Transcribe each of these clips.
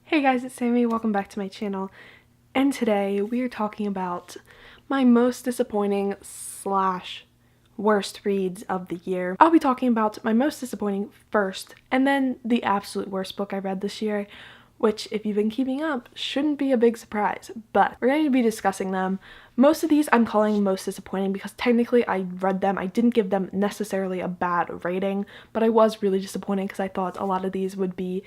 Hey guys, it's Sammy. Welcome back to my channel. And today we are talking about my most disappointing slash worst reads of the year. I'll be talking about my most disappointing first, and then the absolute worst book I read this year, which, if you've been keeping up, shouldn't be a big surprise, but we're going to be discussing them. Most of these I'm calling most disappointing because technically I read them. I didn't give them necessarily a bad rating, but I was really disappointed because I thought a lot of these would be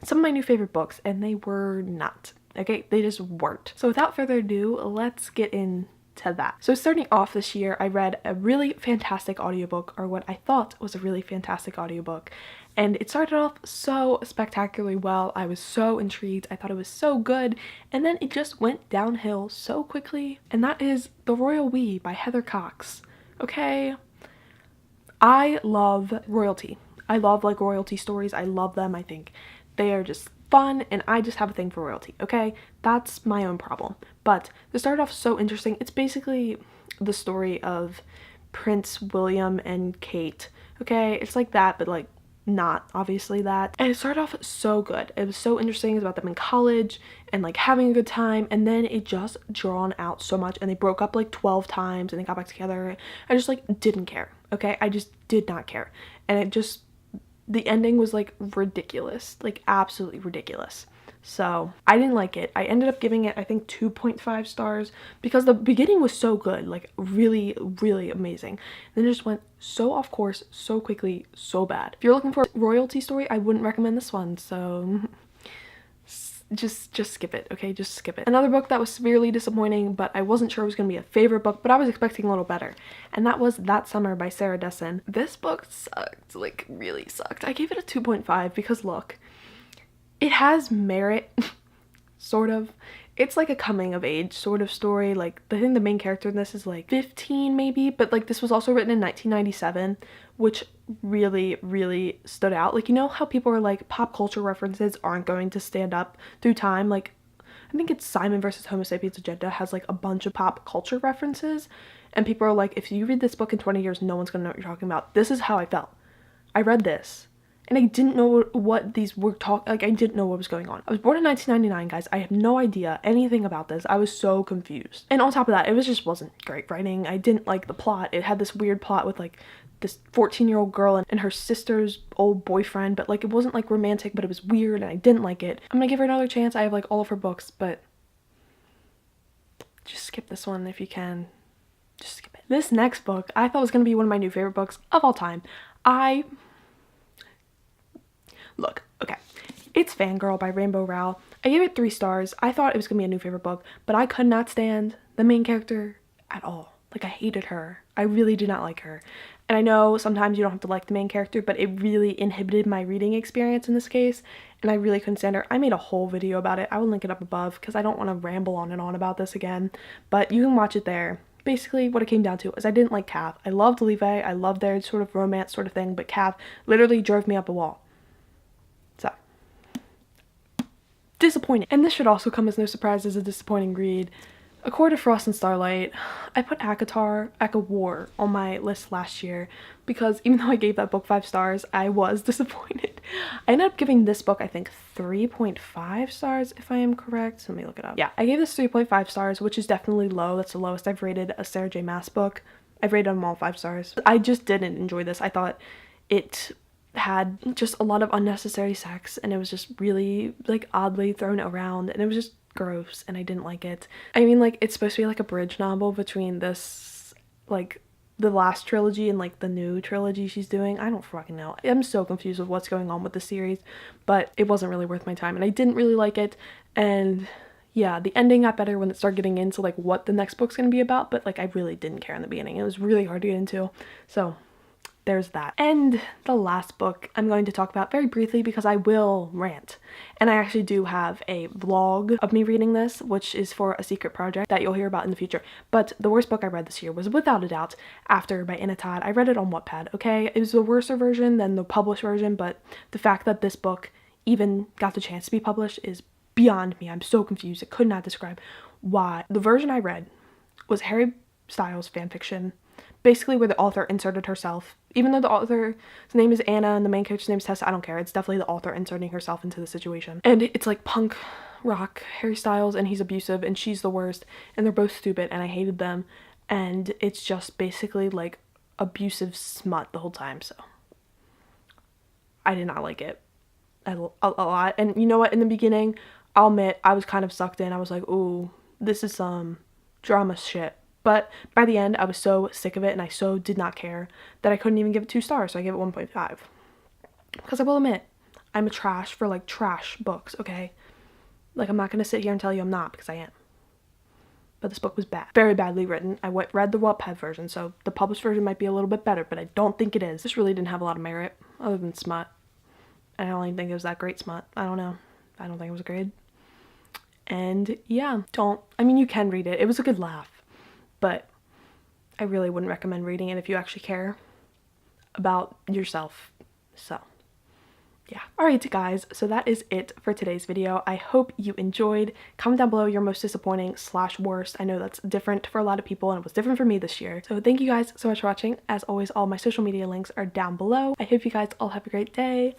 some of my new favorite books, and they were not. Okay, they just weren't. So without further ado, let's get into that. So starting off this year, I read a really fantastic audiobook, or what I thought was a really fantastic audiobook. And it started off so spectacularly well. I was so intrigued. I thought it was so good. And then it just went downhill so quickly. And that is The Royal We by Heather Cox. Okay? I love royalty. I love royalty stories. I love them. I think they are just fun, and I just have a thing for royalty, okay? That's my own problem. But this started off so interesting. It's basically the story of Prince William and Kate, okay? It's like that, but not obviously that. And it started off so good. It was so interesting. It was about them in college and having a good time, and then it just drawn out so much, and they broke up 12 times and they got back together. I just didn't care, okay? I just did not care. And it just, the ending was ridiculous, absolutely ridiculous. So I didn't like it. I ended up giving it, I think, 2.5 stars because the beginning was so good, really, really amazing. Then it just went so off course so quickly, so bad. If you're looking for a royalty story, I wouldn't recommend this one, so just skip it, okay? Just skip it. Another book that was severely disappointing, but I wasn't sure it was going to be a favorite book, but I was expecting a little better, and that was That Summer by Sarah Dessen. This book sucked, really sucked. I gave it a 2.5 because look, it has merit, sort of. It's a coming of age sort of story. I think the main character in this is 15 maybe, but this was also written in 1997, which really, really stood out. You know how people are pop culture references aren't going to stand up through time? I think it's Simon versus Homo sapiens Agenda has a bunch of pop culture references, and people are if you read this book in 20 years, no one's gonna know what you're talking about. This is how I felt. I read this, and I didn't know what these were I didn't know what was going on. I was born in 1999, guys. I have no idea anything about this. I was so confused. And on top of that, it just wasn't great writing. I didn't like the plot. It had this weird plot with this 14-year-old girl and her sister's old boyfriend, but it wasn't romantic, but it was weird, and I didn't like it. I'm gonna give her another chance. I have all of her books, but just skip this one if you can. Just skip it. This next book I thought was gonna be one of my new favorite books of all time. Look, okay, it's Fangirl by Rainbow Rowell. I gave it 3 stars. I thought it was gonna be a new favorite book, but I could not stand the main character at all. I hated her. I really did not like her. And I know sometimes you don't have to like the main character, but it really inhibited my reading experience in this case, and I really couldn't stand her. I made a whole video about it. I will link it up above because I don't want to ramble on and on about this again, but you can watch it there. Basically, what it came down to is I didn't like Cav. I loved Levi. I loved their sort of romance sort of thing, but Cav literally drove me up a wall. So, disappointing. And this should also come as no surprise as a disappointing read. A Court of Frost and Starlight. I put ACOWAR on my list last year because even though I gave that book 5 stars, I was disappointed. I ended up giving this book, I think, 3.5 stars, if I am correct. Let me look it up. Yeah, I gave this 3.5 stars, which is definitely low. That's the lowest I've rated a Sarah J Maas book. I've rated them all 5 stars. I just didn't enjoy this. I thought it had just a lot of unnecessary sex, and it was just really oddly thrown around, and it was just gross, and I didn't like it. I mean, it's supposed to be a bridge novel between this the last trilogy and the new trilogy she's doing. I don't fucking know. I'm so confused with what's going on with the series, but it wasn't really worth my time, and I didn't really like it. And yeah, the ending got better when it started getting into what the next book's gonna be about, but I really didn't care in the beginning. It was really hard to get into. So there's that. And the last book I'm going to talk about very briefly because I will rant. And I actually do have a vlog of me reading this, which is for a secret project that you'll hear about in the future. But the worst book I read this year was without a doubt After by Anna Todd. I read it on Wattpad, okay? It was the worse version than the published version, but the fact that this book even got the chance to be published is beyond me. I'm so confused. I could not describe why. The version I read was Harry Styles fanfiction basically where the author inserted herself. Even though the author's name is Anna and the main character's name is Tessa, I don't care. It's definitely the author inserting herself into the situation. And it's like punk rock Harry Styles, and he's abusive and she's the worst, and they're both stupid and I hated them, and it's just basically like abusive smut the whole time. So I did not like it a lot. And you know what, in the beginning, I'll admit I was kind of sucked in. I was like, ooh, this is some drama shit. But by the end, I was so sick of it and I so did not care that I couldn't even give it 2 stars, so I gave it 1.5. Because I will admit, I'm a trash for like trash books, okay? Like, I'm not going to sit here and tell you I'm not, because I am. But this book was bad. Very badly written. I read the Wattpad version, so the published version might be a little bit better, but I don't think it is. This really didn't have a lot of merit, other than smut. I don't even think it was that great smut. I don't know. I don't think it was great. And yeah, I mean, you can read it. It was a good laugh. But I really wouldn't recommend reading it if you actually care about yourself. So yeah. Alright guys, so that is it for today's video. I hope you enjoyed. Comment down below your most disappointing / worst. I know that's different for a lot of people and it was different for me this year. So thank you guys so much for watching. As always, all my social media links are down below. I hope you guys all have a great day.